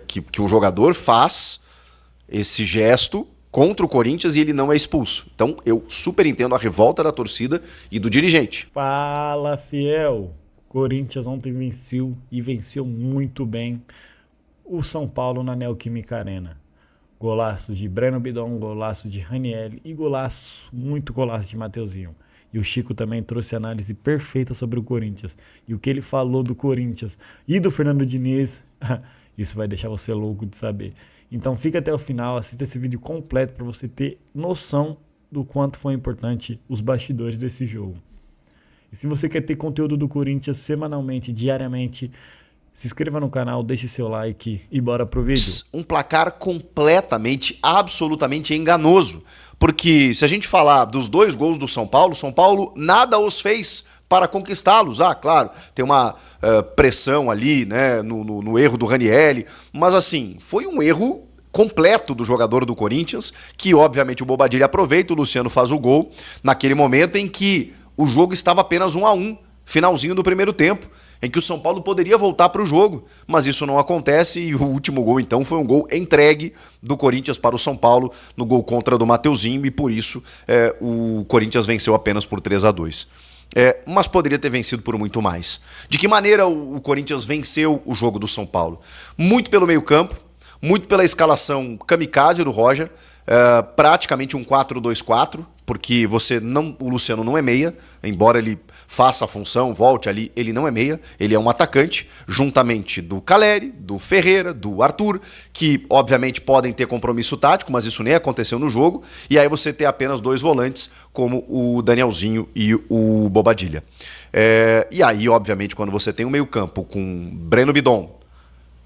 que um jogador faz esse gesto contra o Corinthians e ele não é expulso. Então eu super entendo a revolta da torcida e do dirigente. Fala, fiel! Corinthians ontem venceu e venceu muito bem o São Paulo na Neoquímica Arena. Golaços de Breno Bidon, golaço de Ranieri e muito golaço de Mateuzinho. E o Chico também trouxe análise perfeita sobre o Corinthians. E o que ele falou do Corinthians e do Fernando Diniz, isso vai deixar você louco de saber. Então fica até o final, assista esse vídeo completo para você ter noção do quanto foi importante os bastidores desse jogo. E se você quer ter conteúdo do Corinthians semanalmente, diariamente, se inscreva no canal, deixe seu like e bora pro vídeo. Um placar completamente, absolutamente enganoso. Porque se a gente falar dos 2 gols do São Paulo nada os fez para conquistá-los. Ah, claro, tem uma pressão ali, né, no erro do Ranieri, mas assim, foi um erro completo do jogador do Corinthians, que obviamente o Bobadilha aproveita, o Luciano faz o gol, naquele momento em que o jogo estava apenas 1-1, finalzinho do primeiro tempo, em que o São Paulo poderia voltar para o jogo, mas isso não acontece e o último gol então foi um gol entregue do Corinthians para o São Paulo no gol contra do Mateuzinho e por isso o Corinthians venceu apenas por 3-2. Mas poderia ter vencido por muito mais. De que maneira o Corinthians venceu o jogo do São Paulo? Muito pelo meio-campo, muito pela escalação kamikaze do Roger, praticamente um 4-2-4, porque o Luciano não é meia, embora ele faça a função, volte ali, ele não é meia, ele é um atacante, juntamente do Caleri, do Ferreira, do Arthur, que obviamente podem ter compromisso tático, mas isso nem aconteceu no jogo, e aí você tem apenas 2 volantes, como o Danielzinho e o Bobadilha. E aí, obviamente, quando você tem um meio-campo com Breno Bidon,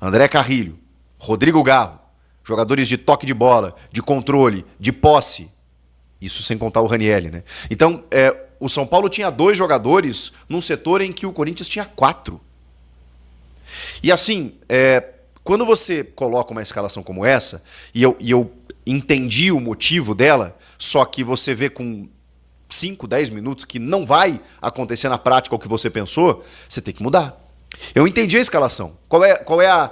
André Carrilho, Rodrigo Garro, jogadores de toque de bola, de controle, de posse, isso sem contar o Ranieri, né? Então, o São Paulo tinha 2 jogadores num setor em que o Corinthians tinha 4. E assim, quando você coloca uma escalação como essa, e eu entendi o motivo dela, só que você vê com 5, 10 minutos que não vai acontecer na prática o que você pensou, você tem que mudar. Eu entendi a escalação. Qual é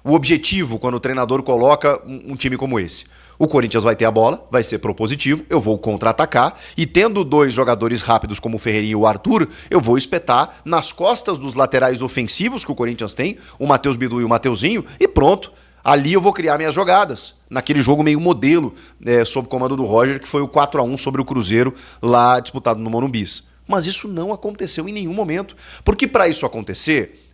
o objetivo quando o treinador coloca um time como esse? O Corinthians vai ter a bola, vai ser propositivo, eu vou contra-atacar e tendo 2 jogadores rápidos como o Ferreirinha e o Arthur, eu vou espetar nas costas dos laterais ofensivos que o Corinthians tem, o Matheus Bidu e o Mateuzinho, e pronto. Ali eu vou criar minhas jogadas, naquele jogo meio modelo, sob comando do Roger, que foi o 4-1 sobre o Cruzeiro, lá disputado no Morumbi. Mas isso não aconteceu em nenhum momento, porque para isso acontecer,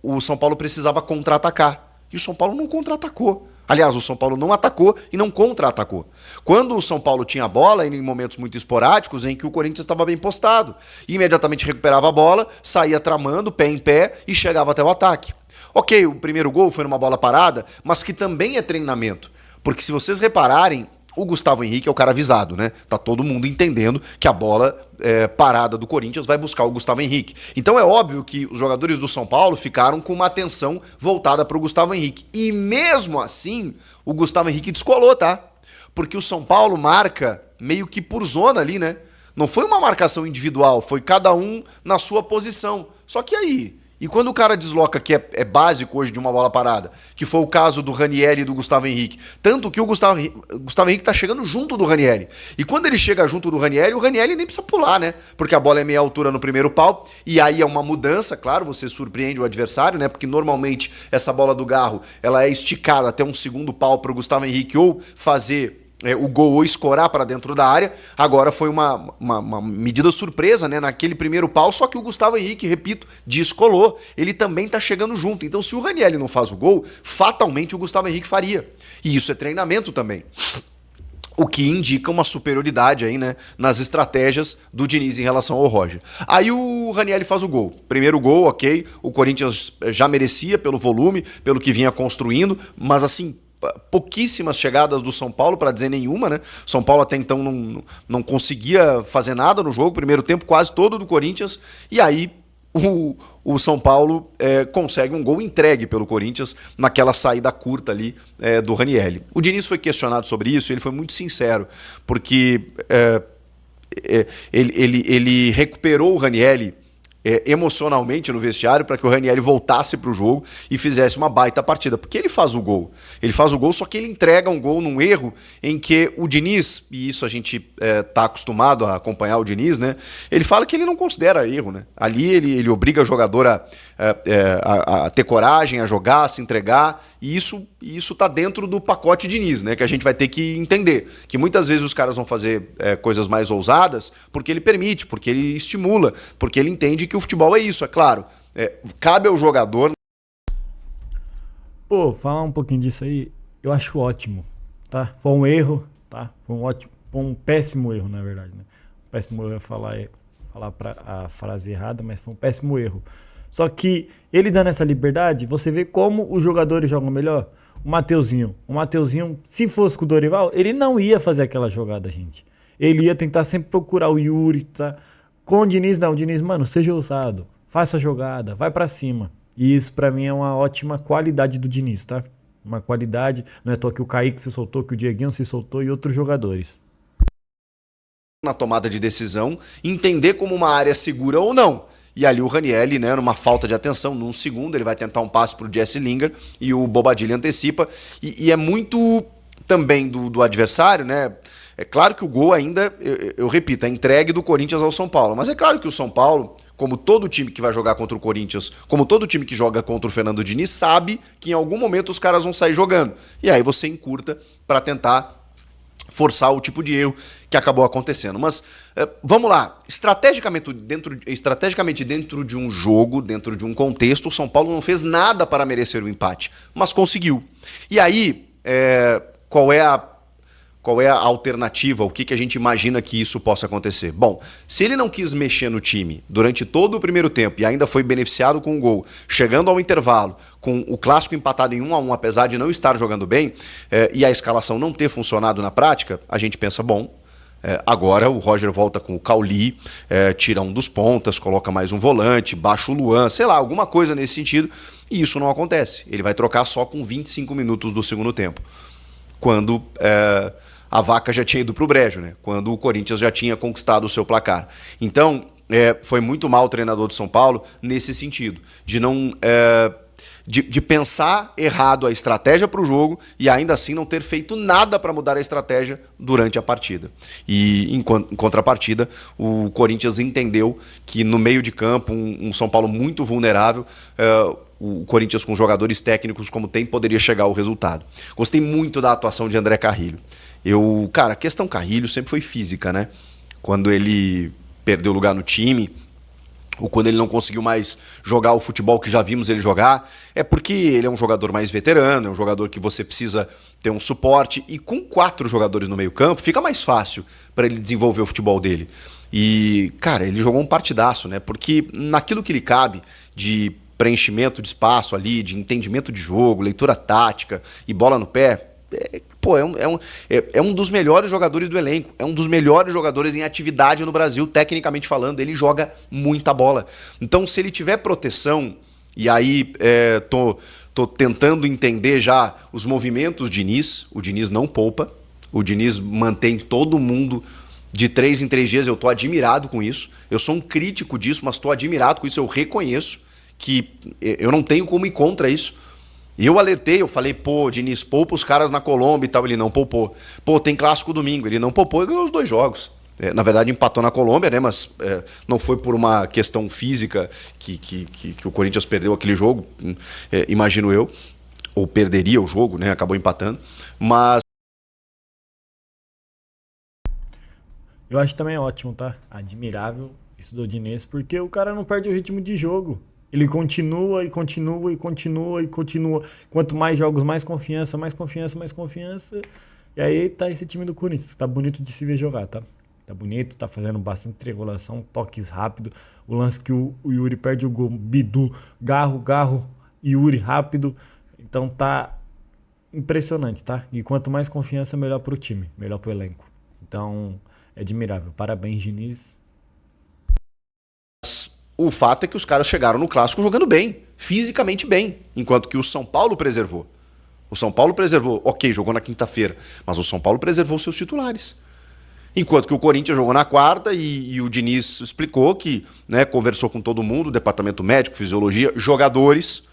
o São Paulo precisava contra-atacar, e o São Paulo não contra-atacou. Aliás, o São Paulo não atacou e não contra-atacou. Quando o São Paulo tinha a bola, em momentos muito esporádicos, em que o Corinthians estava bem postado, imediatamente recuperava a bola, saía tramando, pé em pé, e chegava até o ataque. Ok, o primeiro gol foi numa bola parada, mas que também é treinamento. Porque se vocês repararem, o Gustavo Henrique é o cara avisado, né? Tá todo mundo entendendo que a bola parada do Corinthians vai buscar o Gustavo Henrique. Então é óbvio que os jogadores do São Paulo ficaram com uma atenção voltada para o Gustavo Henrique. E mesmo assim, o Gustavo Henrique descolou, tá? Porque o São Paulo marca meio que por zona ali, né? Não foi uma marcação individual, foi cada um na sua posição. Só que aí... E quando o cara desloca, que é básico hoje de uma bola parada, que foi o caso do Ranieri e do Gustavo Henrique, tanto que o Gustavo Henrique tá chegando junto do Ranieri. E quando ele chega junto do Ranieri, o Ranieri nem precisa pular, né? Porque a bola é meia altura no primeiro pau, e aí é uma mudança, claro, você surpreende o adversário, né? Porque normalmente essa bola do Garro, ela é esticada até um segundo pau pro Gustavo Henrique ou fazer... o gol ou escorar para dentro da área. Agora foi uma medida surpresa, né, naquele primeiro pau, só que o Gustavo Henrique, repito, descolou. Ele também tá chegando junto. Então se o Ranieri não faz o gol, fatalmente o Gustavo Henrique faria. E isso é treinamento também. O que indica uma superioridade aí, né, nas estratégias do Diniz em relação ao Roger. Aí o Ranieri faz o gol. Primeiro gol, ok. O Corinthians já merecia pelo volume, pelo que vinha construindo, mas assim, pouquíssimas chegadas do São Paulo, para dizer nenhuma, né? São Paulo até então não conseguia fazer nada no jogo, primeiro tempo quase todo do Corinthians, e aí o São Paulo consegue um gol entregue pelo Corinthians naquela saída curta ali do Ranieri. O Diniz foi questionado sobre isso, ele foi muito sincero, porque ele recuperou o Ranieri emocionalmente no vestiário para que o Ranieri voltasse para o jogo e fizesse uma baita partida. Porque ele faz o gol. Ele faz o gol, só que ele entrega um gol num erro em que o Diniz, e isso a gente tá acostumado a acompanhar o Diniz, né? Ele fala que ele não considera erro, né? Ali ele obriga o jogador a ter coragem, a jogar, a se entregar, e isso tá dentro do pacote Diniz, né? Que a gente vai ter que entender. Que muitas vezes os caras vão fazer coisas mais ousadas porque ele permite, porque ele estimula, porque ele entende que o futebol é isso, é claro. Cabe ao jogador. Pô, falar um pouquinho disso aí, eu acho ótimo, tá? Foi um erro, tá? Foi um péssimo erro, na verdade, né? Péssimo erro é falar a frase errada, mas foi um péssimo erro. Só que ele dando essa liberdade, você vê como os jogadores jogam melhor. O Mateuzinho, se fosse com o Dorival, ele não ia fazer aquela jogada, gente. Ele ia tentar sempre procurar o Yuri, tá? Com o Diniz, não. O Diniz, mano, seja ousado. Faça a jogada, vai pra cima. E isso pra mim é uma ótima qualidade do Diniz, tá? Uma qualidade, não é à toa que o Kaique se soltou, que o Dieguinho se soltou e outros jogadores. Na tomada de decisão, entender como uma área segura ou não. E ali o Ranieri, né, numa falta de atenção, num segundo, ele vai tentar um passe pro Jesse Lingard e o Bobadilha antecipa. E é muito também do adversário, né? É claro que o gol ainda, eu repito, é entregue do Corinthians ao São Paulo. Mas é claro que o São Paulo, como todo time que vai jogar contra o Corinthians, como todo time que joga contra o Fernando Diniz, sabe que em algum momento os caras vão sair jogando. E aí você encurta para tentar forçar o tipo de erro que acabou acontecendo. Mas vamos lá, estrategicamente dentro de um jogo, dentro de um contexto, o São Paulo não fez nada para merecer o empate, mas conseguiu. E aí, qual é a alternativa? O que a gente imagina que isso possa acontecer? Bom, se ele não quis mexer no time durante todo o primeiro tempo e ainda foi beneficiado com o gol, chegando ao intervalo, com o clássico empatado em 1-1, apesar de não estar jogando bem, e a escalação não ter funcionado na prática, a gente pensa, bom, agora o Roger volta com o Cauli, tira um dos pontas, coloca mais um volante, baixa o Luan, sei lá, alguma coisa nesse sentido, e isso não acontece. Ele vai trocar só com 25 minutos do segundo tempo, quando a vaca já tinha ido para o brejo, né? Quando o Corinthians já tinha conquistado o seu placar. Então, foi muito mal o treinador do São Paulo nesse sentido, de não de pensar errado a estratégia para o jogo e ainda assim não ter feito nada para mudar a estratégia durante a partida. E em contrapartida, o Corinthians entendeu que no meio de campo, um São Paulo muito vulnerável, o Corinthians com jogadores técnicos como tem, poderia chegar ao resultado. Gostei muito da atuação de André Carrilho. Cara, a questão Carrilho sempre foi física, né? Quando ele perdeu lugar no time, ou quando ele não conseguiu mais jogar o futebol que já vimos ele jogar, é porque ele é um jogador mais veterano, é um jogador que você precisa ter um suporte, e com 4 jogadores no meio campo fica mais fácil para ele desenvolver o futebol dele. E, cara, ele jogou um partidaço, né? Porque naquilo que lhe cabe de preenchimento de espaço ali, de entendimento de jogo, leitura tática e bola no pé, é um dos melhores jogadores do elenco, é um dos melhores jogadores em atividade no Brasil, tecnicamente falando, ele joga muita bola. Então, se ele tiver proteção, e aí tô tentando entender já os movimentos de Diniz, o Diniz não poupa, o Diniz mantém todo mundo de 3 em 3 dias, eu tô admirado com isso, eu sou um crítico disso, mas tô admirado com isso, eu reconheço que eu não tenho como ir contra isso. E eu alertei, eu falei, Diniz, poupa os caras na Colômbia e tal, ele não poupou. Tem clássico domingo, ele não poupou e ganhou os 2 jogos. Na verdade empatou na Colômbia, né, mas não foi por uma questão física que o Corinthians perdeu aquele jogo, imagino eu, ou perderia o jogo, né, acabou empatando, mas... Eu acho também ótimo, tá? Admirável isso do Diniz, porque o cara não perde o ritmo de jogo. Ele continua e continua e continua e continua. Quanto mais jogos, mais confiança, mais confiança, mais confiança. E aí tá esse time do Corinthians, que tá bonito de se ver jogar, tá? Tá bonito, tá fazendo bastante triangulação, toques rápido. O lance que o Yuri perde o gol, Bidu, Garro, Yuri rápido. Então tá impressionante, tá? E quanto mais confiança, melhor pro time, melhor pro elenco. Então é admirável. Parabéns, Diniz. O fato é que os caras chegaram no clássico jogando bem, fisicamente bem, enquanto que o São Paulo preservou. O São Paulo preservou, ok, jogou na quinta-feira, mas o São Paulo preservou seus titulares. Enquanto que o Corinthians jogou na quarta e o Diniz explicou que, né, conversou com todo mundo, departamento médico, fisiologia, jogadores,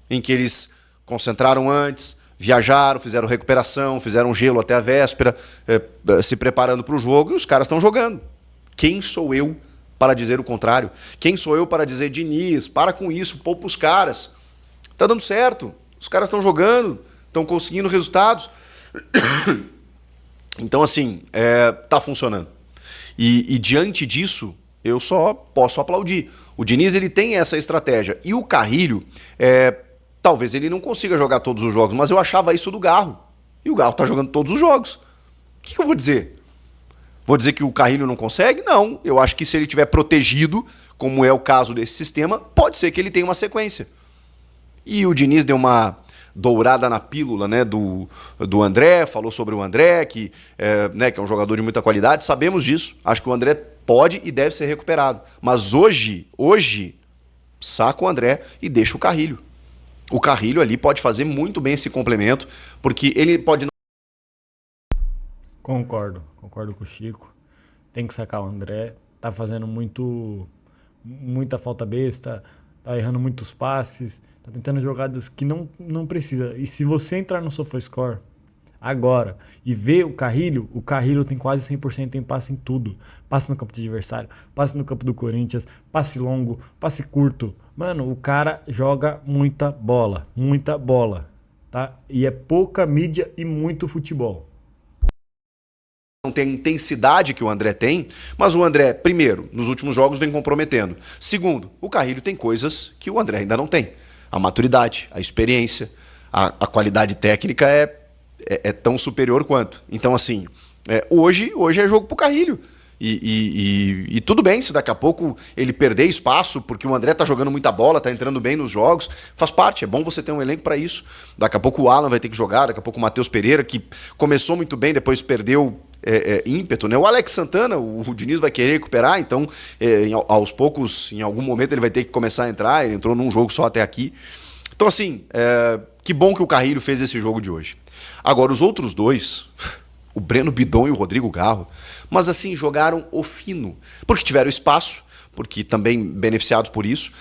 em que eles concentraram antes, viajaram, fizeram recuperação, fizeram gelo até a véspera, se preparando para o jogo, e os caras estão jogando. Quem sou eu para dizer o contrário? Quem sou eu para dizer, Diniz, para com isso, poupa os caras. Tá dando certo, os caras estão jogando, estão conseguindo resultados. Então, assim, tá funcionando. E diante disso, eu só posso aplaudir. O Diniz, ele tem essa estratégia. E o Carrilho, talvez ele não consiga jogar todos os jogos, mas eu achava isso do Garro. E o Garro tá jogando todos os jogos. O que eu vou dizer? Vou dizer que o Carrilho não consegue? Não. Eu acho que se ele tiver protegido, como é o caso desse sistema, pode ser que ele tenha uma sequência. E o Diniz deu uma dourada na pílula, né, do André, falou sobre o André, que é um jogador de muita qualidade, sabemos disso. Acho que o André pode e deve ser recuperado. Mas hoje, saca o André e deixa o Carrilho. O Carrilho ali pode fazer muito bem esse complemento, porque ele pode... Concordo com o Chico. Tem que sacar o André. Tá fazendo muita falta besta, tá errando muitos passes, tá tentando jogadas que não precisa. E se você entrar no SofaScore agora e ver o Carrilho tem quase 100% em passe em tudo. Passe no campo do adversário, passe no campo do Corinthians, passe longo, passe curto. Mano, o cara joga muita bola, tá? E é pouca mídia e muito futebol. Não tem a intensidade que o André tem, mas o André, primeiro, nos últimos jogos vem comprometendo. Segundo, o Carrilho tem coisas que o André ainda não tem. A maturidade, a experiência, a qualidade técnica é tão superior quanto. Então, assim, hoje é jogo pro Carrilho. E tudo bem se daqui a pouco ele perder espaço, porque o André tá jogando muita bola, tá entrando bem nos jogos, faz parte, é bom você ter um elenco para isso. Daqui a pouco o Alan vai ter que jogar, daqui a pouco o Matheus Pereira, que começou muito bem, depois perdeu ímpeto, né? O Alex Santana, o Diniz vai querer recuperar, então aos poucos, em algum momento ele vai ter que começar a entrar, ele entrou num jogo só até aqui. Então, assim, que bom que o Carrilho fez esse jogo de hoje. Agora, os outros dois, o Breno Bidon e o Rodrigo Garro, mas assim, jogaram o fino, porque tiveram espaço, porque também beneficiados por isso.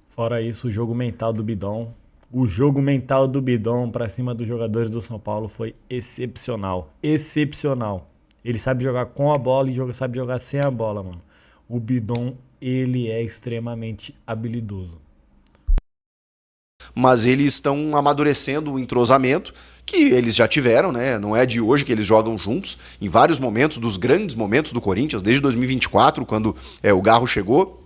Fora isso, o jogo mental do Bidon. O jogo mental do Bidon para cima dos jogadores do São Paulo foi excepcional. Excepcional. Ele sabe jogar com a bola e sabe jogar sem a bola, mano. O Bidon, ele é extremamente habilidoso. Mas eles estão amadurecendo o entrosamento que eles já tiveram, né? Não é de hoje que eles jogam juntos. Em vários momentos, dos grandes momentos do Corinthians, desde 2024, quando o Garro chegou,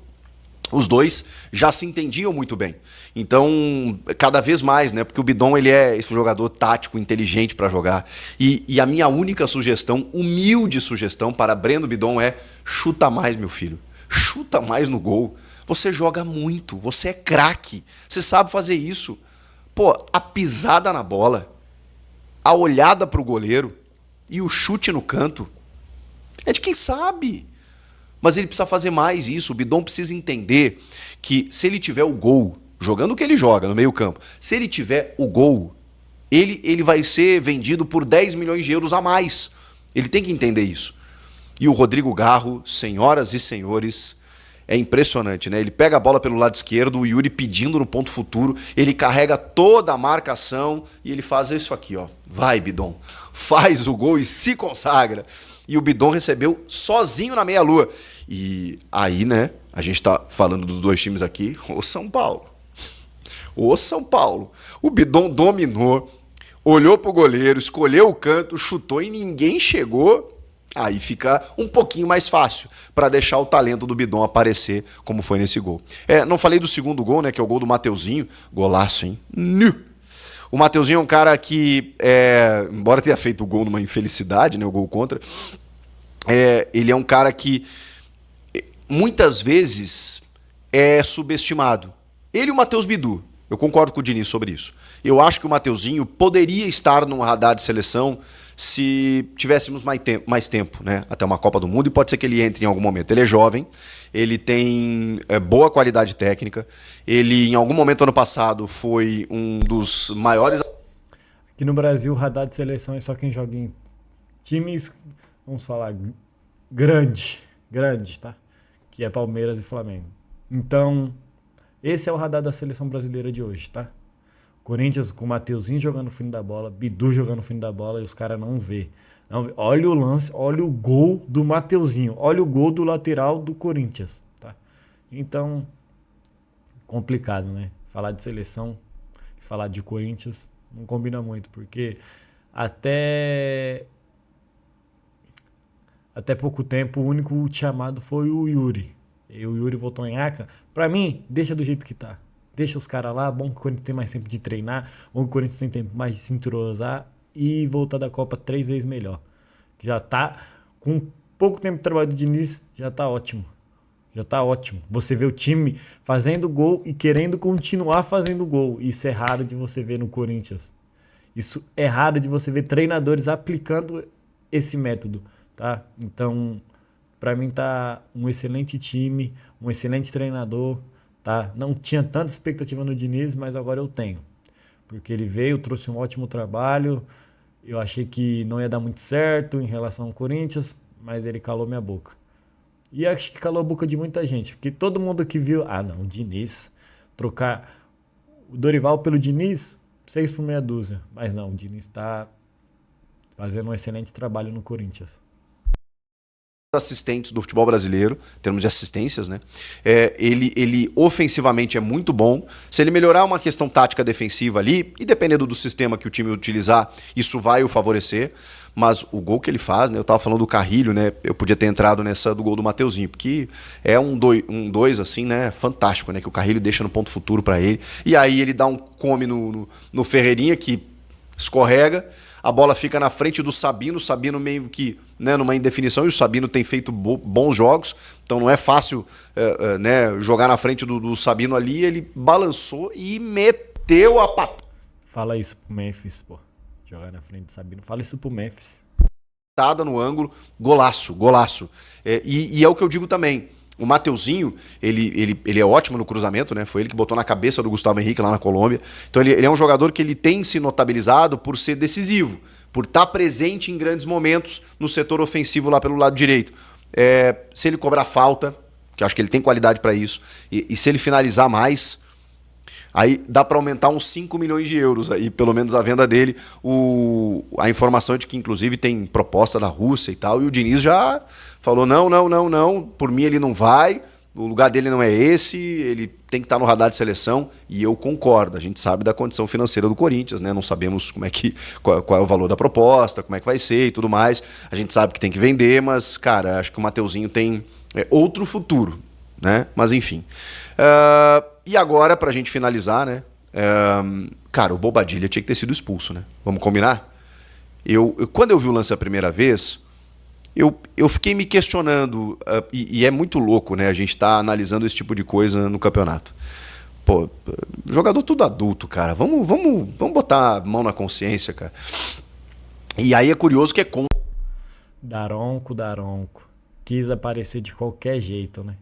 os dois já se entendiam muito bem. Então, cada vez mais, né? Porque o Bidon, ele é esse jogador tático, inteligente para jogar. E a minha única sugestão, humilde sugestão para Breno Bidon é: chuta mais, meu filho. Chuta mais no gol. Você joga muito, você é craque, você sabe fazer isso. Pô, a pisada na bola, a olhada pro goleiro e o chute no canto é de quem sabe. Mas ele precisa fazer mais isso. O Bidon precisa entender que se ele tiver o gol, jogando o que ele joga no meio campo, se ele tiver o gol, ele vai ser vendido por 10 milhões de euros a mais. Ele tem que entender isso. E o Rodrigo Garro, senhoras e senhores, é impressionante, né? Ele pega a bola pelo lado esquerdo, o Yuri pedindo no ponto futuro, ele carrega toda a marcação e ele faz isso aqui, ó. Vai, Bidon. Faz o gol e se consagra. E o Bidon recebeu sozinho na meia-lua. E aí, né, a gente tá falando dos dois times aqui, o São Paulo. O São Paulo. O Bidon dominou, olhou pro goleiro, escolheu o canto, chutou e ninguém chegou. Aí fica um pouquinho mais fácil para deixar o talento do Bidon aparecer, como foi nesse gol. Não falei do segundo gol, né, que é o gol do Mateuzinho. Golaço, hein? O Mateuzinho é um cara que, embora tenha feito o gol numa infelicidade, né, o gol contra, ele é um cara que muitas vezes é subestimado. Ele e o Matheus Bidu. Eu concordo com o Diniz sobre isso. Eu acho que o Mateuzinho poderia estar num radar de seleção se tivéssemos mais tempo, né? Até uma Copa do Mundo, e pode ser que ele entre em algum momento. Ele é jovem, ele tem boa qualidade técnica, ele em algum momento ano passado foi um dos maiores... Aqui no Brasil, o radar de seleção é só quem joga em times vamos falar, grande, tá? Que é Palmeiras e Flamengo. Então, esse é o radar da seleção brasileira de hoje, tá? Corinthians com o Mateuzinho jogando no fim da bola, Bidu jogando no fim da bola e os caras não vê. Não vê. Olha o lance, olha o gol do Mateuzinho, olha o gol do lateral do Corinthians, tá? Então, complicado, né? Falar de seleção e falar de Corinthians não combina muito, porque até pouco tempo o único chamado foi o Yuri. E o Yuri voltou em Aca. Pra mim, deixa do jeito que tá. Deixa os caras lá, bom que o Corinthians tem mais tempo de treinar, bom que o Corinthians tem tempo mais de se entrosar e voltar da Copa 3 vezes melhor. Já tá, com pouco tempo de trabalho do Diniz, já tá ótimo. Já tá ótimo. Você vê o time fazendo gol e querendo continuar fazendo gol. Isso é raro de você ver no Corinthians. Isso é raro de você ver treinadores aplicando esse método, tá? Então, pra mim tá um excelente time, um excelente treinador, tá? Não tinha tanta expectativa no Diniz, mas agora eu tenho. Porque ele veio, trouxe um ótimo trabalho. Eu achei que não ia dar muito certo em relação ao Corinthians, mas ele calou minha boca. E acho que calou a boca de muita gente, porque todo mundo que viu, não, o Diniz, trocar o Dorival pelo Diniz, 6 por meia dúzia. Mas não, o Diniz está fazendo um excelente trabalho no Corinthians. Assistentes do futebol brasileiro, em termos de assistências, né? Ele ofensivamente é muito bom. Se ele melhorar uma questão tática defensiva ali, e dependendo do sistema que o time utilizar, isso vai o favorecer. Mas o gol que ele faz, né? Eu tava falando do Carrilho, né? Eu podia ter entrado nessa do gol do Mateuzinho, porque é um dois assim, né? Fantástico, né? Que o Carrilho deixa no ponto futuro para ele. E aí ele dá um come no Ferreirinha, que escorrega. A bola fica na frente do Sabino, o Sabino meio que, né, numa indefinição, e o Sabino tem feito bons jogos, então não é fácil né, jogar na frente do Sabino ali. Ele balançou e meteu a patada Fala isso pro Memphis, pô. Jogar na frente do Sabino. Fala isso pro Memphis. no ângulo, golaço, golaço. E é o que eu digo também. O Mateuzinho, ele é ótimo no cruzamento, né? Foi ele que botou na cabeça do Gustavo Henrique lá na Colômbia. Então ele é um jogador que ele tem se notabilizado por ser decisivo, por estar presente em grandes momentos no setor ofensivo lá pelo lado direito. Se ele cobrar falta, que eu acho que ele tem qualidade para isso, e se ele finalizar mais, aí dá para aumentar uns 5 milhões de euros, aí, pelo menos a venda dele. A informação é de que, inclusive, tem proposta da Rússia e tal, e o Diniz já falou, não, por mim ele não vai, o lugar dele não é esse, ele tem que estar no radar de seleção, e eu concordo. A gente sabe da condição financeira do Corinthians, né? Não sabemos qual é o valor da proposta, como é que vai ser e tudo mais. A gente sabe que tem que vender, mas, cara, acho que o Mateuzinho tem outro futuro, né? Mas, enfim. E agora, pra gente finalizar, né? Cara, o Bobadilha tinha que ter sido expulso, né? Vamos combinar? Quando eu vi o lance a primeira vez, eu fiquei me questionando, e é muito louco, né? A gente tá analisando esse tipo de coisa no campeonato. Pô, jogador tudo adulto, cara. Vamos botar a mão na consciência, cara. E aí é curioso que Daronco. Quis aparecer de qualquer jeito, né?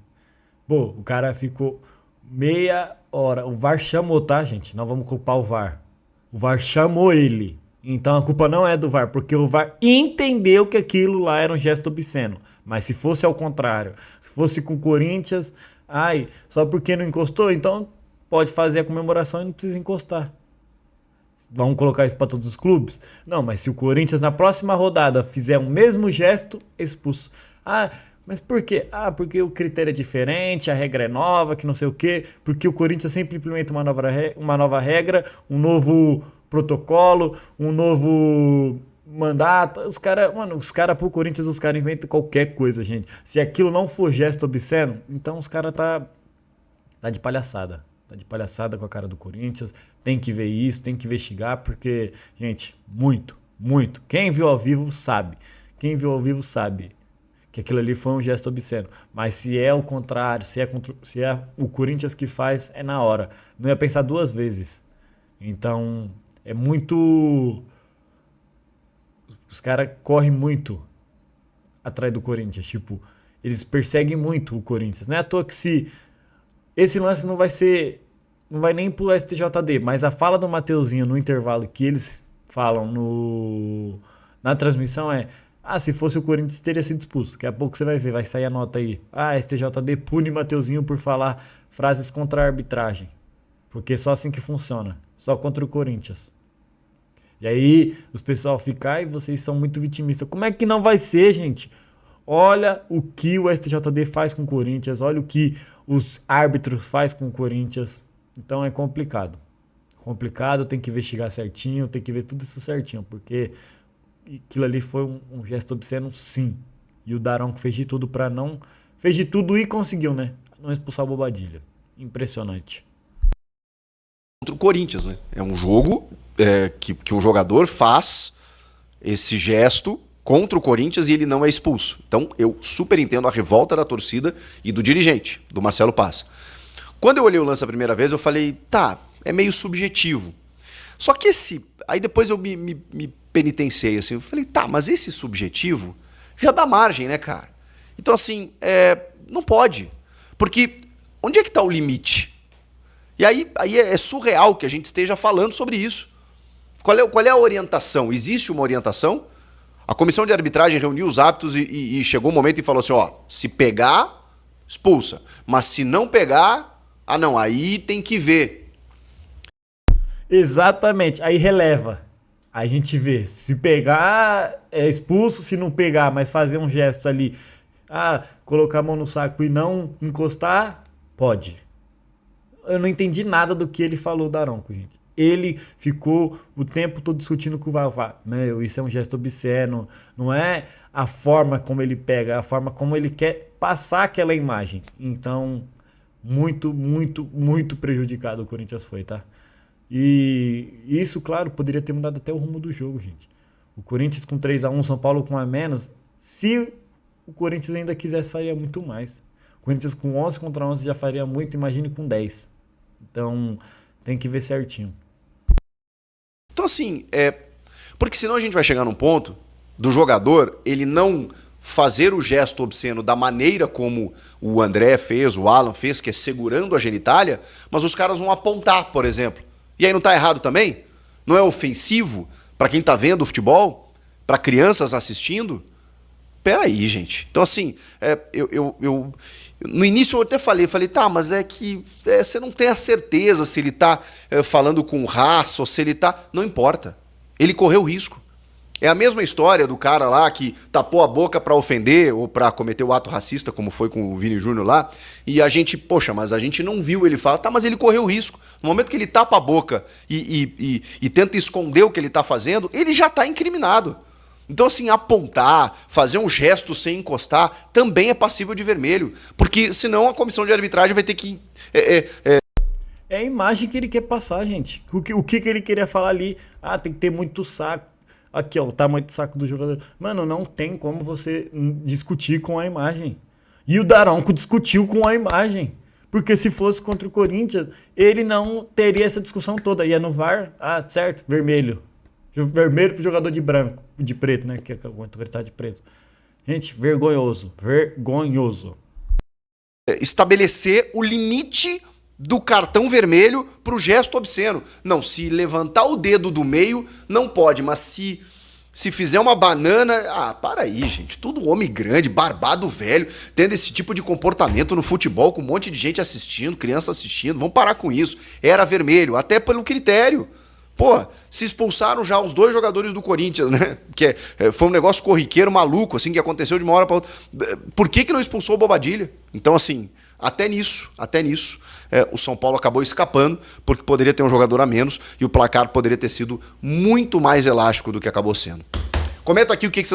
Pô, o cara ficou meia hora. O VAR chamou, tá, gente? Não vamos culpar o VAR. O VAR chamou ele. Então a culpa não é do VAR, porque o VAR entendeu que aquilo lá era um gesto obsceno. Mas se fosse ao contrário, se fosse com o Corinthians, só porque não encostou, então pode fazer a comemoração e não precisa encostar. Vamos colocar isso para todos os clubes? Não, mas se o Corinthians na próxima rodada fizer o mesmo gesto, expulso. Mas por quê? Porque o critério é diferente, a regra é nova, que não sei o quê. Porque o Corinthians sempre implementa uma nova regra, um novo protocolo, um novo mandato. Os caras pro Corinthians, os caras inventam qualquer coisa, gente. Se aquilo não for gesto obsceno, então os caras tá de palhaçada. Tá de palhaçada com a cara do Corinthians. Tem que ver isso, tem que investigar, porque, gente, muito. Quem viu ao vivo sabe. Que aquilo ali foi um gesto obsceno. Mas se é o contrário, se é o Corinthians que faz, é na hora. Não ia pensar duas vezes. Então, é muito... Os caras correm muito atrás do Corinthians. Tipo, eles perseguem muito o Corinthians. Não é à toa que se... Esse lance não vai nem pro STJD, mas a fala do Mateuzinho no intervalo que eles falam na transmissão Ah, se fosse o Corinthians, teria sido expulso. Daqui a pouco você vai ver, vai sair a nota aí. Ah, STJD pune Mateuzinho por falar frases contra a arbitragem. Porque é só assim que funciona. Só contra o Corinthians. E aí, os pessoal ficam, ai, vocês são muito vitimistas. Como é que não vai ser, gente? Olha o que o STJD faz com o Corinthians. Olha o que os árbitros faz com o Corinthians. Então é complicado. Complicado, tem que investigar certinho, tem que ver tudo isso certinho. Porque aquilo ali foi um gesto obsceno, sim. E o Daronco fez de tudo pra não... Fez de tudo e conseguiu, né? Não expulsar o Bobadilha. Impressionante. Contra o Corinthians, né? É um jogo que um jogador faz esse gesto contra o Corinthians e ele não é expulso. Então eu super entendo a revolta da torcida e do dirigente, do Marcelo Paz. Quando eu olhei o lance a primeira vez, eu falei, tá, é meio subjetivo. Só que aí depois eu me penitenciei assim, eu falei, tá, mas esse subjetivo já dá margem, né, cara? Então assim, não pode. Porque onde é que tá o limite? E aí é surreal que a gente esteja falando sobre isso. Qual é a orientação? Existe uma orientação? A comissão de arbitragem reuniu os árbitros e chegou um momento e falou assim, ó, se pegar, expulsa. Mas se não pegar, não, aí tem que ver. Exatamente, aí releva. A gente vê, se pegar é expulso, se não pegar, mas fazer um gesto ali, colocar a mão no saco e não encostar, pode. Eu não entendi nada do que ele falou, Daronco, gente. Ele ficou o tempo todo discutindo com o VAR. Meu, isso é um gesto obsceno. Não é a forma como ele pega, é a forma como ele quer passar aquela imagem. Então, muito, muito, muito prejudicado o Corinthians foi, tá? E isso, claro, poderia ter mudado até o rumo do jogo, gente. O Corinthians com 3-1, São Paulo com 1 a menos. Se o Corinthians ainda quisesse, faria muito mais. O Corinthians com 11 contra 11 já faria muito, imagine com 10. Então, tem que ver certinho. Então assim, porque senão a gente vai chegar num ponto do jogador, ele não fazer o gesto obsceno da maneira como o André fez, o Alan fez, que é segurando a genitália, mas os caras vão apontar, por exemplo. E aí não tá errado também? Não é ofensivo para quem tá vendo o futebol? Para crianças assistindo? Peraí, gente. Então assim, no início eu até falei, tá, mas é que você não tem a certeza se ele tá falando com raça ou se ele tá... Não importa. Ele correu risco. É a mesma história do cara lá que tapou a boca pra ofender ou pra cometer o ato racista, como foi com o Vini Júnior lá, e a gente, poxa, mas a gente não viu ele falar, tá, mas ele correu risco. No momento que ele tapa a boca e tenta esconder o que ele tá fazendo, ele já tá incriminado. Então, assim, apontar, fazer um gesto sem encostar, também é passível de vermelho. Porque senão a comissão de arbitragem vai ter que... É a imagem que ele quer passar, gente. O que ele queria falar ali? Tem que ter muito saco. Aqui, ó, o tamanho do saco do jogador. Mano, não tem como você discutir com a imagem. E o Daronco discutiu com a imagem. Porque se fosse contra o Corinthians, ele não teria essa discussão toda. Ia no VAR, certo, vermelho. Vermelho pro jogador de preto, né? Que aguenta gritar de preto. Gente, vergonhoso. Vergonhoso. Estabelecer o limite do cartão vermelho pro gesto obsceno. Não, se levantar o dedo do meio, não pode. Mas se fizer uma banana... para aí, gente. Tudo homem grande, barbado velho, tendo esse tipo de comportamento no futebol, com um monte de gente assistindo, criança assistindo. Vamos parar com isso. Era vermelho, até pelo critério. Pô, se expulsaram já os 2 jogadores do Corinthians, né? Que foi um negócio corriqueiro, maluco, assim, que aconteceu de uma hora para outra. Por que não expulsou o Bobadilha? Então, assim, até nisso, o São Paulo acabou escapando, porque poderia ter um jogador a menos e o placar poderia ter sido muito mais elástico do que acabou sendo. Comenta aqui o que vocês